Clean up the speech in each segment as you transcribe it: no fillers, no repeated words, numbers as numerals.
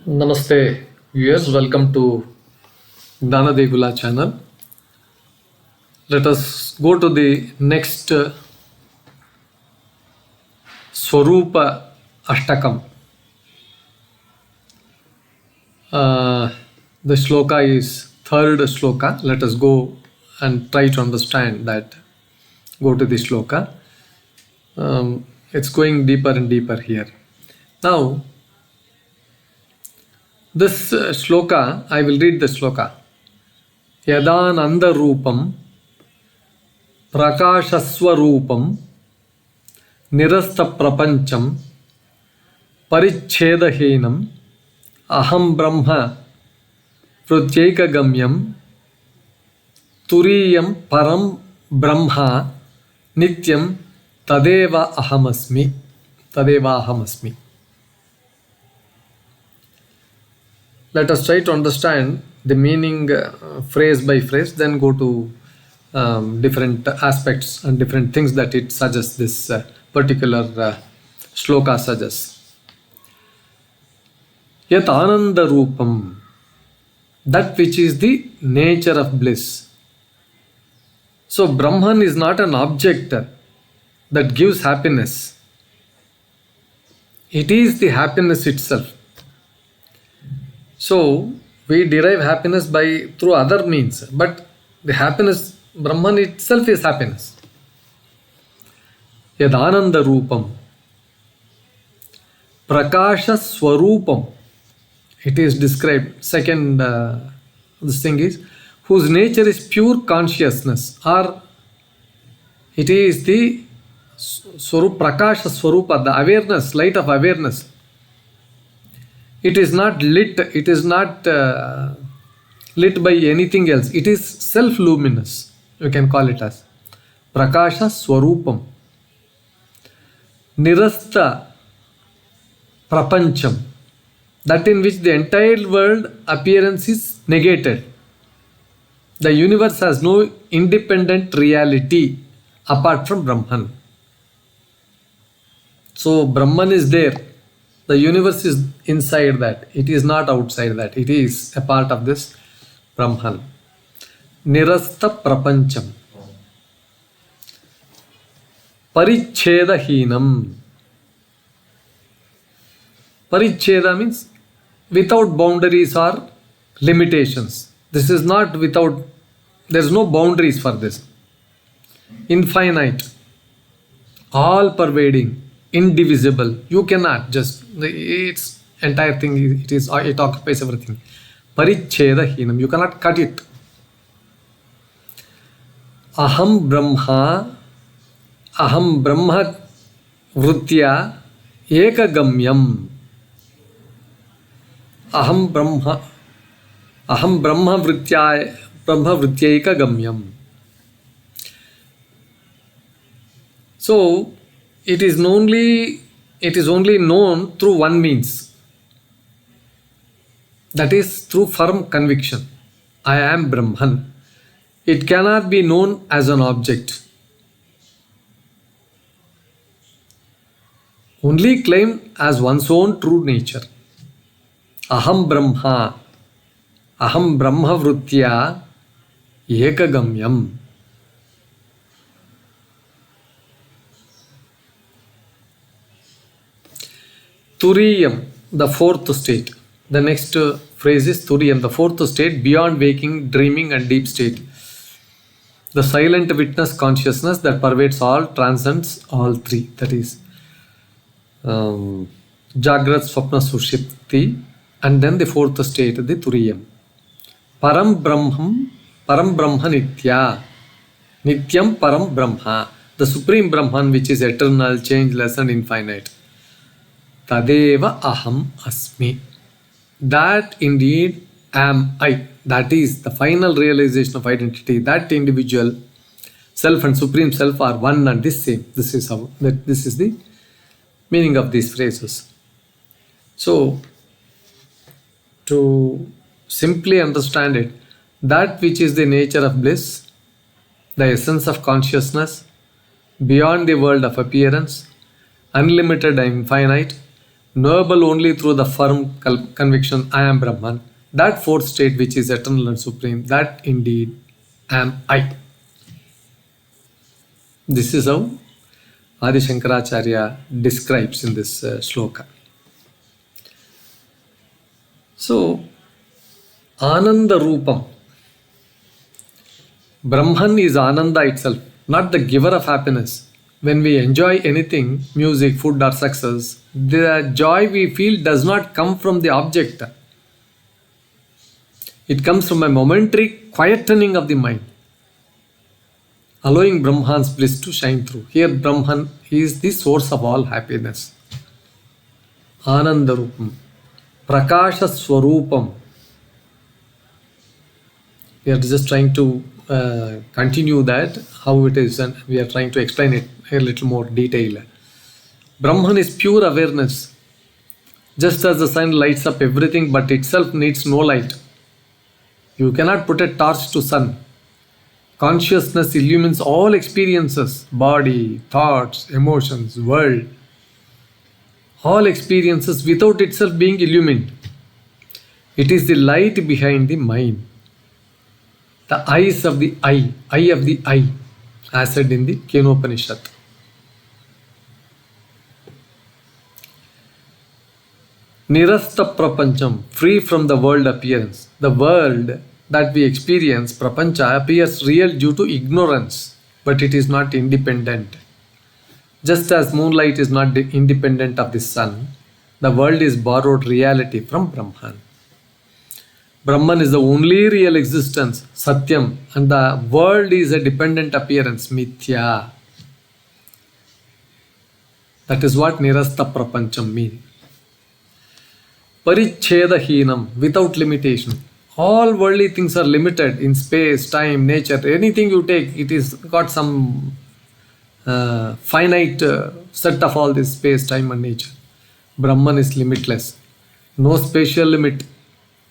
Namaste viewers, welcome to Jnana channel. Let us go to the next Swaroopashtakam. The shloka is third shloka. Let us go and try to understand that. Go to the shloka. It's going deeper and deeper here. Now, this shloka, I will read the shloka. Ānanda-rūpam, prakāśa-svarūpam, nirasta-prapañcam, pariccheda-hīnam, Aham Brahma pratyeka-gamyam, Turiyam Param Brahma nityam tadeva ahamasmi. Tadeva ahamasmi. Let us try to understand the meaning phrase by phrase, then go to different aspects and different things that it suggests, this particular shloka suggests. Yat ānanda-rūpam, that which is the nature of bliss. So Brahman is not an object that gives happiness. It is the happiness itself. So we derive happiness through other means, but the happiness, Brahman itself is happiness. Yad ānanda-rūpam, prakāśa-svarūpam, it is described. Second, this thing is, whose nature is pure consciousness, or it is the prakāśa-svarūpa, the awareness, light of awareness. It is not lit, it is not lit by anything else. It is self-luminous, you can call it as. Prakāśa-svarūpam. Nirasta-prapañcam, that in which the entire world appearance is negated. The universe has no independent reality apart from Brahman. So Brahman is there. The universe is inside that. It is not outside that. It is a part of this Brahman. Nirasta-prapañcam. Pariccheda-hīnam. Paricheda means without boundaries or limitations. This is not without, there is no boundaries for this. Infinite, all-pervading, indivisible. You cannot just, its entire thing, it occupies everything. Pariccheda-hīnam, you cannot cut it. Aham Brahma vrittya eka-gamyam. Aham Brahma vrittya eka-gamyam. So it is only known through one means, that is through firm conviction. I am Brahman. It cannot be known as an object. Only claimed as one's own true nature. Aham Brahma vrittya eka-gamyam. Turiyam, the fourth state. The next phrase is Turiyam, the fourth state, beyond waking, dreaming and deep state. The silent witness consciousness that pervades all, transcends all three. That is Jagrat, Swapna, Sushupti, and then the fourth state, the Turiyam. Param Brahma Nitya. Nityam Param Brahma. The Supreme Brahman, which is eternal, changeless and infinite. Tadeva aham asmi. That indeed am I. That is the final realization of identity. That individual self and supreme self are one and the same. This is the meaning of these phrases. So, to simply understand it, that which is the nature of bliss, the essence of consciousness, beyond the world of appearance, unlimited and infinite, knowable only through the firm conviction, I am Brahman. That fourth state which is eternal and supreme, that indeed am I. This is how Adi Shankaracharya describes in this shloka. So, ānanda-rūpam. Brahman is Ananda itself, not the giver of happiness. When we enjoy anything, music, food or success, the joy we feel does not come from the object. It comes from a momentary quietening of the mind, allowing Brahman's bliss to shine through. Here Brahman is the source of all happiness. Ānanda-rūpam. Prakāśa-svarūpam. We are just trying to continue that, how it is, and we are trying to explain it a little more detail. Brahman is pure awareness. Just as the sun lights up everything but itself needs no light. You cannot put a torch to sun. Consciousness illumines all experiences, body, thoughts, emotions, world. All experiences without itself being illumined. It is the light behind the mind. The eyes of the eye of the eye, as said in the Kenopanishad. Nirasta-prapañcam, free from the world appearance. The world that we experience, prapancha, appears real due to ignorance, but it is not independent. Just as moonlight is not independent of the sun, the world is borrowed reality from Brahman. Brahman is the only real existence, Satyam, and the world is a dependent appearance, Mithya. That is what nirasta-prapañcam means. Pariccheda-hīnam, without limitation. All worldly things are limited in space, time, nature. Anything you take, it is got some finite set of all this space, time and nature. Brahman is limitless. No spatial limit,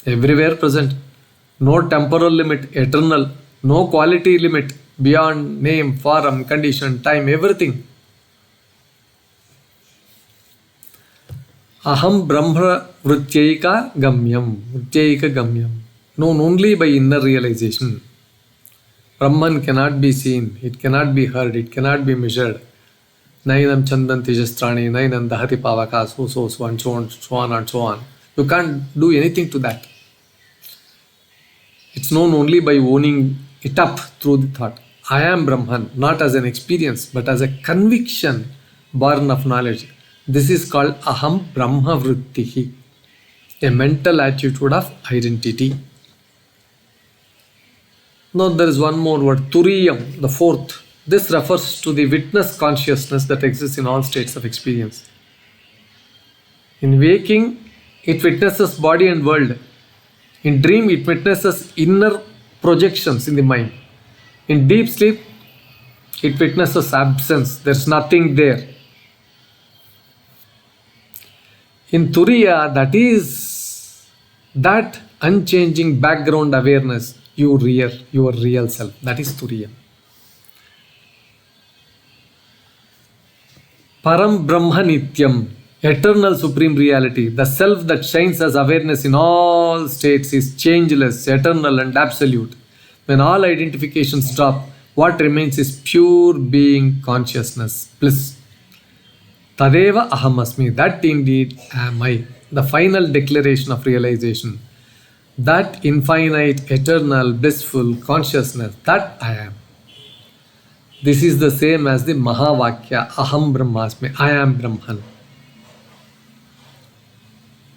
everywhere present. No temporal limit, eternal. No quality limit, beyond name, form, condition, time, everything. Aham Brahma Vrityaika Gamyam. Known only by inner realization. Brahman cannot be seen, it cannot be heard, it cannot be measured. Nainam chandanti jastrani, nainam dahati pavaka, so and so on and so on. You can't do anything to that. It's known only by owning it up through the thought. I am Brahman, not as an experience, but as a conviction born of knowledge. This is called Aham Brahma Vrittihi, a mental attitude of identity. Now there is one more word, Turiyam, the fourth. This refers to the witness consciousness that exists in all states of experience. In waking, it witnesses body and world. In dream, it witnesses inner projections in the mind. In deep sleep, it witnesses absence. There is nothing there. In Turiya, that is that unchanging background awareness, your real self. That is Turiyam. Param Brahma Nityam, eternal supreme reality. The self that shines as awareness in all states is changeless, eternal and absolute. When all identifications drop, what remains is pure being consciousness, bliss. Tadeva Ahamasmi, that indeed am I, the final declaration of realization. That infinite, eternal, blissful consciousness, that I am. This is the same as the Mahavakya, Aham Brahmasmi, I am Brahman.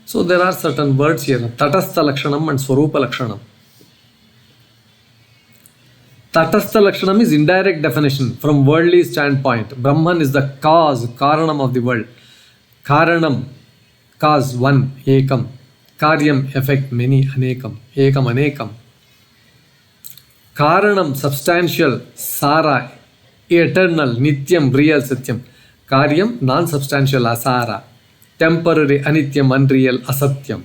So there are certain words here, Tatastha Lakshanam and Swaroopa Lakshanam. Tatastha Lakshanam is indirect definition from worldly standpoint. Brahman is the cause, Karanam of the world. Karanam, cause one, Ekam. Karyam, effect many, Anekam. Ekam, Anekam. Karanam, substantial, Sara, eternal, Nityam, real, Satyam. Karyam, non-substantial, Asara. Temporary, Anityam, unreal, Asatyam.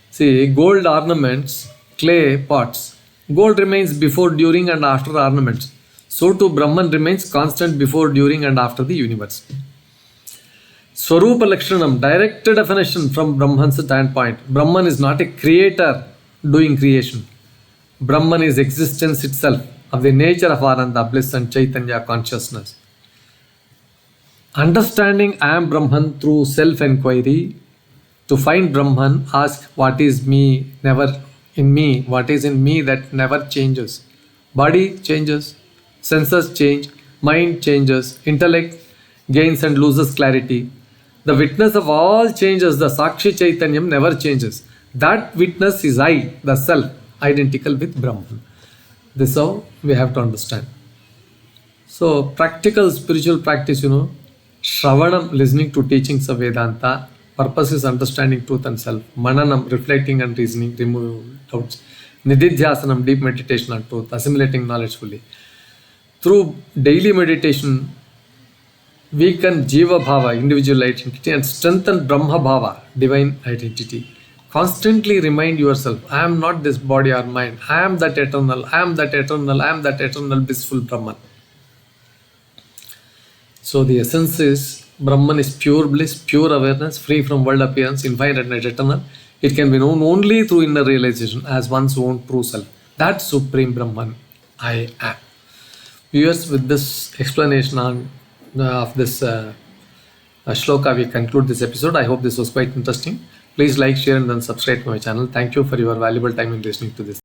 See, gold ornaments, clay pots. Gold remains before, during and after ornaments. So too Brahman remains constant before, during and after the universe. Swaroopā Lakshanam, direct definition from Brahman's standpoint. Brahman is not a creator doing creation. Brahman is existence itself, of the nature of Ananda, bliss and Chaitanya consciousness. Understanding I am Brahman through self-enquiry. To find Brahman, ask what is me, never in me, what is in me that never changes. Body changes, senses change, mind changes, intellect gains and loses clarity. The witness of all changes, the Sakshi Chaitanyam never changes. That witness is I, the self, identical with Brahman. This is how we have to understand. So, practical spiritual practice, Shravanam, listening to teachings of Vedanta. Purpose is understanding truth and self. Mananam, reflecting and reasoning, remove doubts. Nididhyasanam, deep meditation on truth, assimilating knowledge fully. Through daily meditation, weaken Jiva Bhava, individual identity, and strengthen Brahma Bhava, divine identity. Constantly remind yourself, I am not this body or mind. I am that eternal, I am that eternal, I am that eternal blissful Brahman. So the essence is, Brahman is pure bliss, pure awareness, free from world appearance, infinite and eternal. It can be known only through inner realization as one's own true self. That supreme Brahman I am. Viewers, with this explanation of this shloka, we conclude this episode. I hope this was quite interesting. Please like, share and then subscribe to my channel. Thank you for your valuable time in listening to this.